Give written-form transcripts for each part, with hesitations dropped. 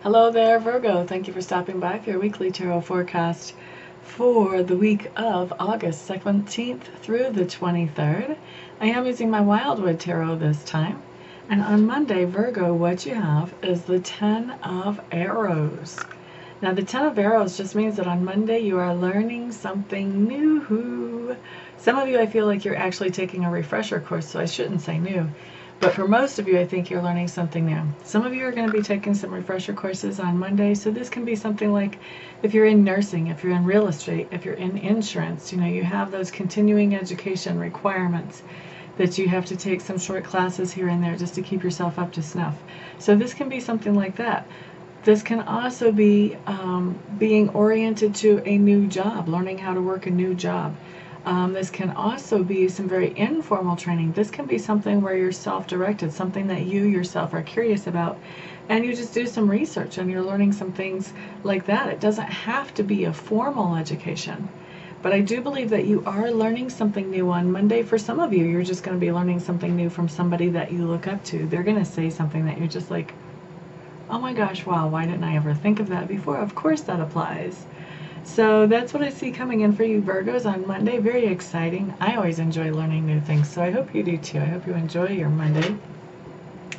Hello there, Virgo. Thank you for stopping by for your weekly tarot forecast for the week of August 17th through the 23rd. I am using my Wildwood Tarot this time. And on Monday, Virgo, what you have is the 10 of Arrows. Now, the 10 of Arrows just means that on Monday you are learning something new. Some of you, I feel like you're actually taking a refresher course, so I shouldn't say new. But for most of you, I think you're learning something new. Some of you are going to be taking some refresher courses on Monday. So this can be something like if you're in nursing, if you're in real estate, if you're in insurance, you have those continuing education requirements that you have to take some short classes here and there just to keep yourself up to snuff. So this can be something like that. This can also be being oriented to a new job, learning how to work a new job. This can also be some very informal training. This can be something where you're self-directed, something that you yourself are curious about, and you just do some research and you're learning some things like that. It doesn't have to be a formal education, but I do believe that you are learning something new on Monday. For some of you, you're just going to be learning something new from somebody that you look up to. They're going to say something that you're just like, oh my gosh, wow, why didn't I ever think of that before? Of course that applies. So that's what I see coming in for you Virgos on Monday. Very exciting. I always enjoy learning new things, so I hope you do too. I hope you enjoy your Monday.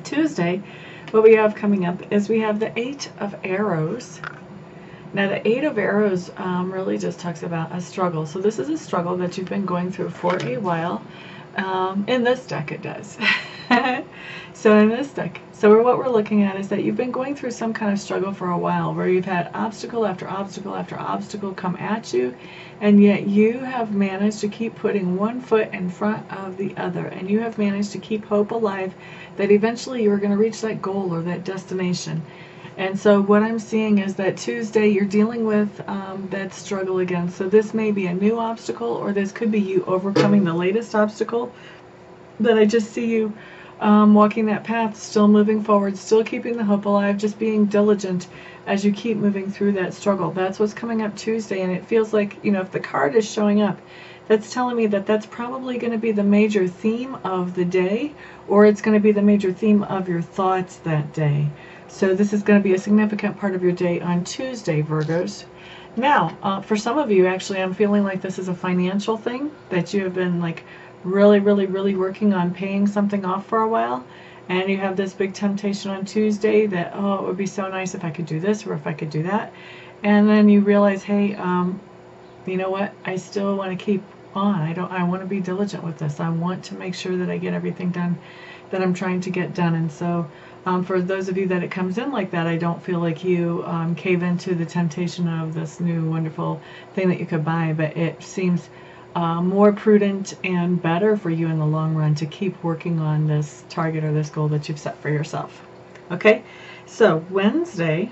Tuesday, what we have coming up is we have the 8 of Arrows. Now the 8 of Arrows really just talks about a struggle. So this is a struggle that you've been going through for a while. In this deck it does. So in this deck, what we're looking at is that you've been going through some kind of struggle for a while where you've had obstacle after obstacle after obstacle come at you, and yet you have managed to keep putting one foot in front of the other, and you have managed to keep hope alive that eventually you're going to reach that goal or that destination. And so what I'm seeing is that Tuesday you're dealing with that struggle again. So this may be a new obstacle, or this could be you overcoming the latest obstacle. But I just see you walking that path, still moving forward, still keeping the hope alive, just being diligent as you keep moving through that struggle. That's what's coming up Tuesday, and it feels like, if the card is showing up, that's telling me that that's probably going to be the major theme of the day, or it's going to be the major theme of your thoughts that day. So this is going to be a significant part of your day on Tuesday, Virgos. Now, for some of you, actually, I'm feeling like this is a financial thing that you have been like really working on paying something off for a while, and you have this big temptation on Tuesday that, oh, it would be so nice if I could do this or if I could do that, and then you realize, hey, you know what, I still want to keep on. I want to be diligent with this. I want to make sure that I get everything done that I'm trying to get done. And so for those of you that it comes in like that, I don't feel like you cave into the temptation of this new wonderful thing that you could buy, but it seems more prudent and better for you in the long run to keep working on this target or this goal that you've set for yourself. Okay, so Wednesday,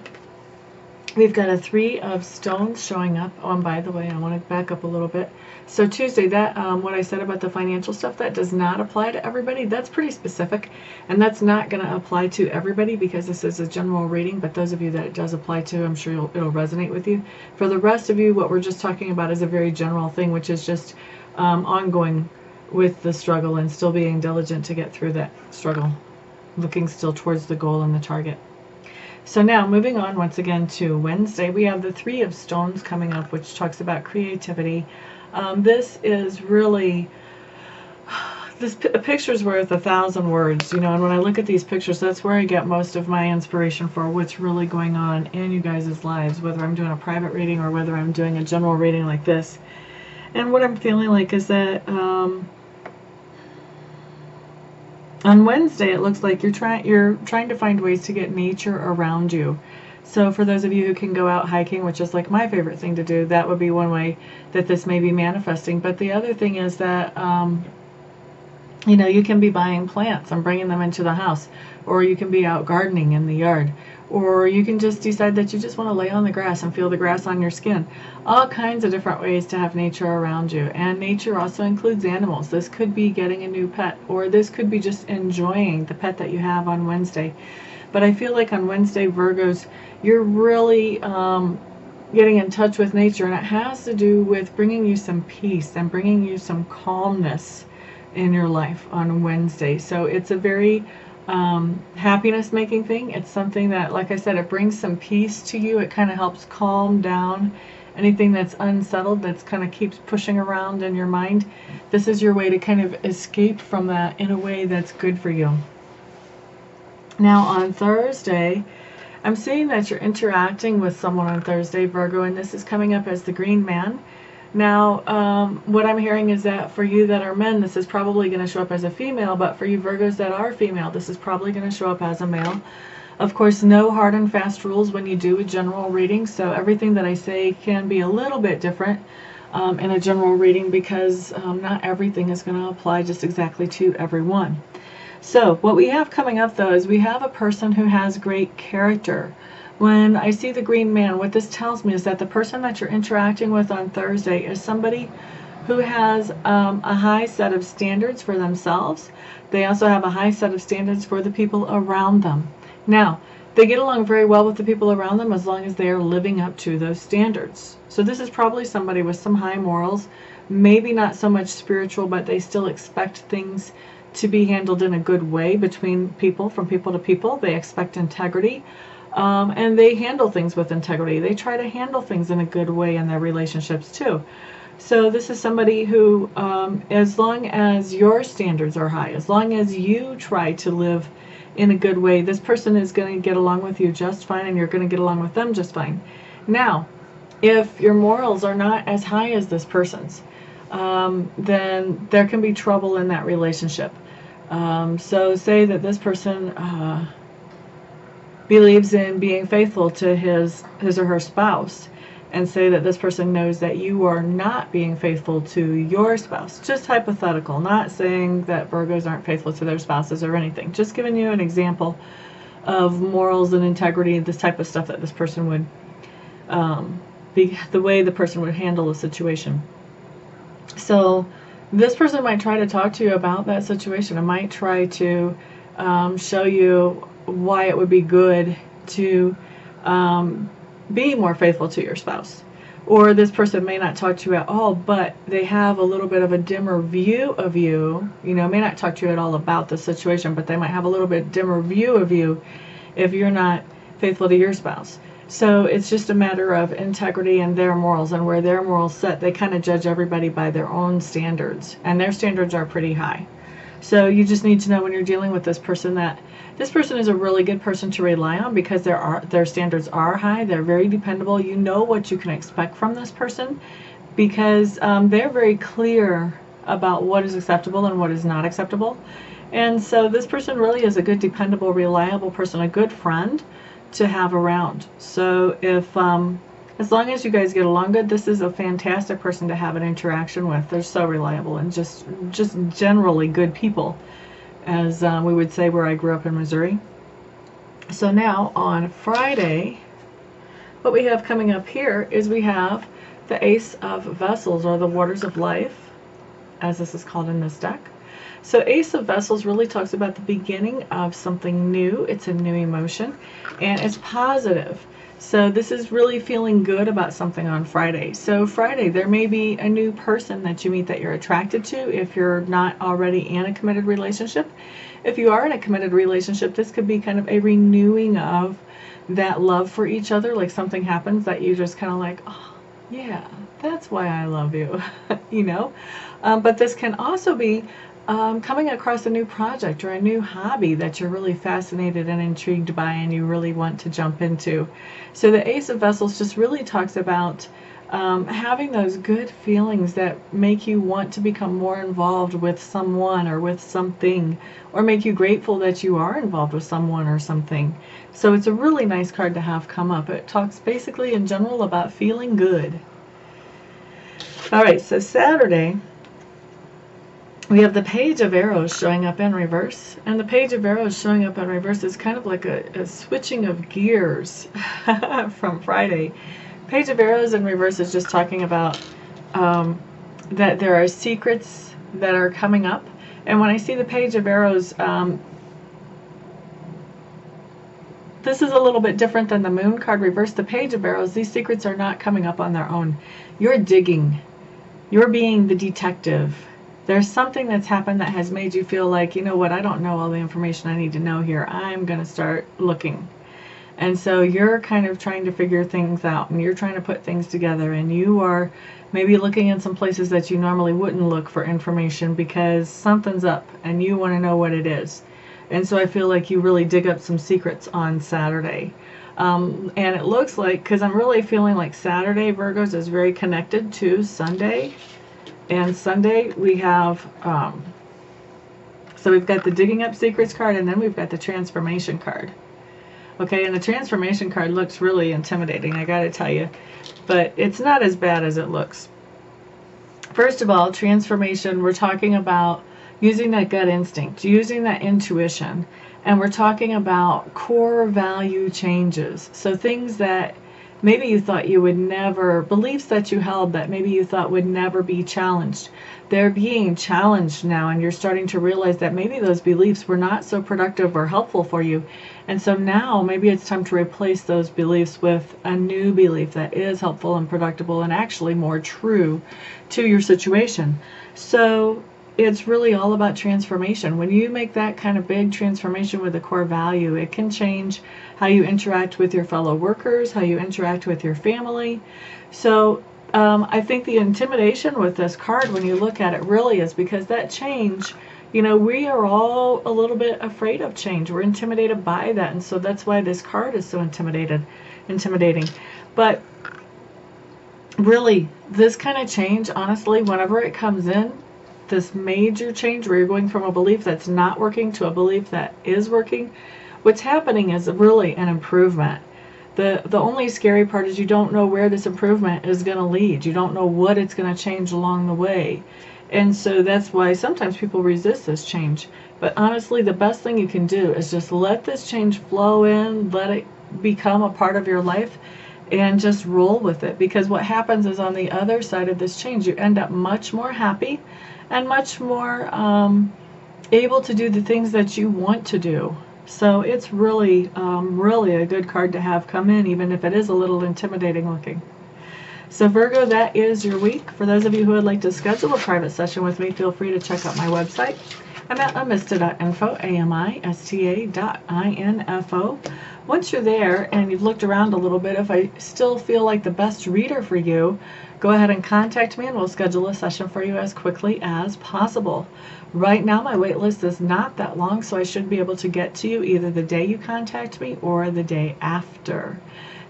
we've got a 3 of Stones showing up. Oh, and by the way, I want to back up a little bit. So Tuesday, that what I said about the financial stuff, that does not apply to everybody. That's pretty specific, and that's not going to apply to everybody because this is a general reading, but those of you that it does apply to, I'm sure it'll resonate with you. For the rest of you, what we're just talking about is a very general thing, which is just ongoing with the struggle and still being diligent to get through that struggle, looking still towards the goal and the target. So now, moving on once again to Wednesday, we have the 3 of Stones coming up, which talks about creativity. This is really, a picture's worth 1,000 words, and when I look at these pictures, that's where I get most of my inspiration for what's really going on in you guys' lives, whether I'm doing a private reading or whether I'm doing a general reading like this. And what I'm feeling like is that on Wednesday, it looks like you're trying to find ways to get nature around you. So for those of you who can go out hiking, which is like my favorite thing to do, that would be one way that this may be manifesting. But the other thing is that, you can be buying plants and bringing them into the house, or you can be out gardening in the yard, or you can just decide that you just want to lay on the grass and feel the grass on your skin. All kinds of different ways to have nature around you. And nature also includes animals. This could be getting a new pet, or this could be just enjoying the pet that you have on Wednesday. But I feel like on Wednesday, Virgos, you're really getting in touch with nature, and it has to do with bringing you some peace and bringing you some calmness in your life on Wednesday. So it's a very happiness making thing. It's something that, like I said, it brings some peace to you. It kind of helps calm down anything that's unsettled, that's kind of keeps pushing around in your mind. This is your way to kind of escape from that in a way that's good for you. Now on Thursday, I'm seeing that you're interacting with someone on Thursday, Virgo, and this is coming up as the Green Man. Now, what I'm hearing is that for you that are men, this is probably going to show up as a female, but for you Virgos that are female, this is probably going to show up as a male. Of course, no hard and fast rules when you do a general reading, so everything that I say can be a little bit different in a general reading, because not everything is going to apply just exactly to everyone. So what we have coming up though is we have a person who has great character. When I see the Green Man, what this tells me is that the person that you're interacting with on Thursday is somebody who has a high set of standards for themselves. They also have a high set of standards for the people around them. Now, they get along very well with the people around them as long as they are living up to those standards. So this is probably somebody with some high morals, maybe not so much spiritual, but they still expect things to be handled in a good way between people, from people to people. They expect integrity, and they handle things with integrity. They try to handle things in a good way in their relationships too. So this is somebody who, as long as your standards are high, as long as you try to live in a good way, this person is going to get along with you just fine, and you're going to get along with them just fine. Now, if your morals are not as high as this person's, then there can be trouble in that relationship. So say that this person believes in being faithful to his or her spouse, and say that this person knows that you are not being faithful to your spouse. Just hypothetical, not saying that Virgos aren't faithful to their spouses or anything. Just giving you an example of morals and integrity, this type of stuff that this person would, be the way the person would handle a situation. So this person might try to talk to you about that situation. It might try to show you why it would be good to be more faithful to your spouse. Or this person may not talk to you at all, but they have a little bit of a dimmer view of you. You know, may not talk to you at all about the situation, but they might have a little bit dimmer view of you if you're not faithful to your spouse. So it's just a matter of integrity and their morals, and where their morals set, they kind of judge everybody by their own standards, and their standards are pretty high. So you just need to know when you're dealing with this person that this person is a really good person to rely on, because their standards are high. They're very dependable. You know what you can expect from this person, because they're very clear about what is acceptable and what is not acceptable. And so this person really is a good, dependable, reliable person, a good friend to have around. So if as long as you guys get along good, this is a fantastic person to have an interaction with. They're so reliable and just generally good people, as we would say where I grew up in Missouri. So now on Friday, what we have coming up here is we have the Ace of Vessels, or the Waters of Life, as this is called in this deck. So Ace of Vessels really talks about the beginning of something new. It's a new emotion, and it's positive. So this is really feeling good about something on Friday. So Friday, there may be a new person that you meet that you're attracted to if you're not already in a committed relationship. If you are in a committed relationship, this could be kind of a renewing of that love for each other. Like something happens that you just kind of like, oh, yeah, that's why I love you, you know. But this can also be coming across a new project or a new hobby that you're really fascinated and intrigued by, and you really want to jump into. So the Ace of Vessels just really talks about having those good feelings that make you want to become more involved with someone or with something, or make you grateful that you are involved with someone or something. So it's a really nice card to have come up. It talks basically in general about feeling good. All right, so Saturday, we have the Page of Arrows showing up in reverse, and the Page of Arrows showing up in reverse is kind of like a switching of gears from Friday. Page of Arrows in reverse is just talking about that there are secrets that are coming up, and when I see the Page of Arrows, this is a little bit different than the Moon card reverse. The Page of Arrows, these secrets are not coming up on their own. You're digging. You're being the detective There's something that's happened that has made you feel like, you know what, I don't know all the information I need to know here. I'm going to start looking. And so you're kind of trying to figure things out, and you're trying to put things together, and you are maybe looking in some places that you normally wouldn't look for information because something's up and you want to know what it is. And so I feel like you really dig up some secrets on Saturday. And it looks like, because I'm really feeling like Saturday, Virgos, is very connected to Sunday. And Sunday we have, so we've got the digging up secrets card, and then we've got the transformation card. Okay, and the transformation card looks really intimidating, I gotta tell you. But it's not as bad as it looks. First of all, transformation, we're talking about using that gut instinct, using that intuition. And we're talking about core value changes. So things that maybe you thought you would never, beliefs that you held that maybe you thought would never be challenged. They're being challenged now, and you're starting to realize that maybe those beliefs were not so productive or helpful for you. And so now maybe it's time to replace those beliefs with a new belief that is helpful and productive and actually more true to your situation. So it's really all about transformation. When you make that kind of big transformation with a core value, it can change how you interact with your fellow workers, how you interact with your family. So I think the intimidation with this card, when you look at it, really is because that change, you know, we are all a little bit afraid of change. We're intimidated by that, and so that's why this card is so intimidating. But really, this kind of change, honestly, whenever it comes in, this major change where you're going from a belief that's not working to a belief that is working, what's happening is really an improvement. The only scary part is you don't know where this improvement is going to lead. You don't know what it's going to change along the way. And so that's why sometimes people resist this change. But honestly, the best thing you can do is just let this change flow in, let it become a part of your life, and just roll with it. Because what happens is on the other side of this change, you end up much more happy and much more able to do the things that you want to do. So it's really, really a good card to have come in, even if it is a little intimidating looking. So Virgo, that is your week. For those of you who would like to schedule a private session with me, feel free to check out my website. I'm at amista.info, amista.info. Once you're there and you've looked around a little bit, if I still feel like the best reader for you, go ahead and contact me and we'll schedule a session for you as quickly as possible. Right now my wait list is not that long, so I should be able to get to you either the day you contact me or the day after.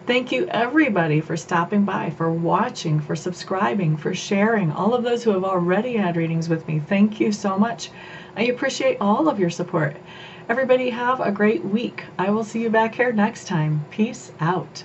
Thank you everybody for stopping by, for watching, for subscribing, for sharing. All of those who have already had readings with me, thank you so much. I appreciate all of your support. Everybody have a great week. I will see you back here next time. Peace out.